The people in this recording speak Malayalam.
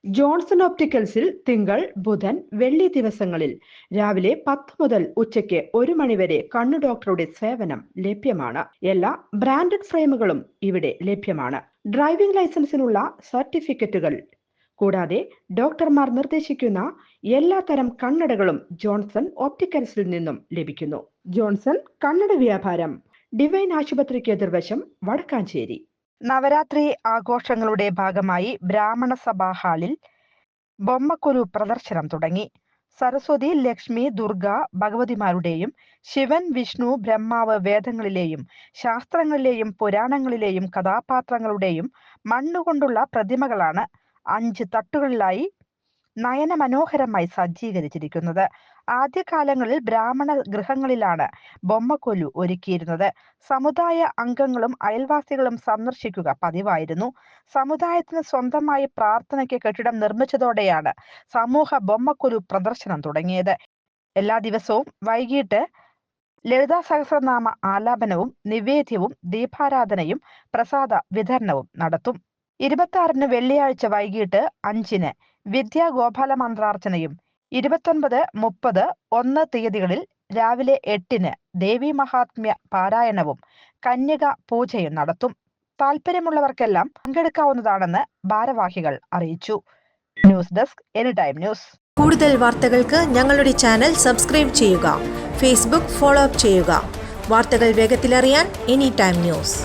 ജോൺസൺ ഓപ്റ്റിക്കൽസിൽ തിങ്കൾ, ബുധൻ, വെള്ളി ദിവസങ്ങളിൽ രാവിലെ 10 മുതൽ ഉച്ചയ്ക്ക് 1 മണിവരെ കണ്ണു ഡോക്ടറുടെ സേവനം ലഭ്യമാണ്. എല്ലാ ബ്രാൻഡഡ് ഫ്രെയിമുകളും ഇവിടെ ലഭ്യമാണ്. ഡ്രൈവിംഗ് ലൈസൻസിനുള്ള സർട്ടിഫിക്കറ്റുകൾ കൂടാതെ ഡോക്ടർമാർ നിർദ്ദേശിക്കുന്ന എല്ലാ തരം കണ്ണടകളും ജോൺസൺ ഓപ്റ്റിക്കൽസിൽ നിന്നും ലഭിക്കുന്നു. ജോൺസൺ കണ്ണട വ്യാപാരം, ഡിവൈൻ ആശുപത്രിക്ക് എതിർവശം, വടക്കാഞ്ചേരി. നവരാത്രി ആഘോഷങ്ങളുടെ ഭാഗമായി ബ്രാഹ്മണ സഭാ ഹാളിൽ ബൊമ്മക്കൊലു പ്രദർശനം തുടങ്ങി. സരസ്വതി, ലക്ഷ്മി, ദുർഗ ഭഗവതിമാരുടെയും ശിവൻ, വിഷ്ണു, ബ്രഹ്മാവ് വേദങ്ങളിലെയും ശാസ്ത്രങ്ങളിലെയും പുരാണങ്ങളിലെയും കഥാപാത്രങ്ങളുടെയും മണ്ണുകൊണ്ടുള്ള പ്രതിമകളാണ് 5 തട്ടുകളിലായി നയനമനോഹരമായി സജ്ജീകരിച്ചിരിക്കുന്നത്. ആദ്യകാലങ്ങളിൽ ബ്രാഹ്മണ ഗൃഹങ്ങളിലാണ് ബൊമ്മക്കൊലു ഒരുക്കിയിരുന്നത്. സമുദായ അംഗങ്ങളും അയൽവാസികളും സന്ദർശിക്കുക പതിവായിരുന്നു. സമുദായത്തിന് സ്വന്തമായി പ്രാർത്ഥനയ്ക്ക് കെട്ടിടം നിർമ്മിച്ചതോടെയാണ് സമൂഹ ബൊമ്മക്കൊലു പ്രദർശനം തുടങ്ങിയത്. എല്ലാ ദിവസവും വൈകിട്ട് ലളിതാ സഹസ്രനാമ ആലാപനവും നിവേദ്യവും ദീപാരാധനയും പ്രസാദ വിതരണവും നടത്തും. 26-ന് വെള്ളിയാഴ്ച വൈകിട്ട് 5-ന് വിദ്യാഗോപാല മന്ത്രാർച്ചനയും 29, 30, 1 തീയതികളിൽ രാവിലെ 8-ന് ദേവി മഹാത്മ്യ പാരായണവും കന്യക പൂജയും നടത്തും. താല്പര്യമുള്ളവർക്കെല്ലാം പങ്കെടുക്കാവുന്നതാണെന്ന് ഭാരവാഹികൾ അറിയിച്ചു. News desk anytime news. കൂടുതൽ വാർത്തകൾക്ക് ഞങ്ങളുടെ ചാനൽ സബ്സ്ക്രൈബ് ചെയ്യുക. ഫേസ്ബുക്ക് ഫോളോ അപ്പ് ചെയ്യുക. വാർത്തകൾ വേഗത്തിലറിയാൻ എനിടൈം ന്യൂസ്.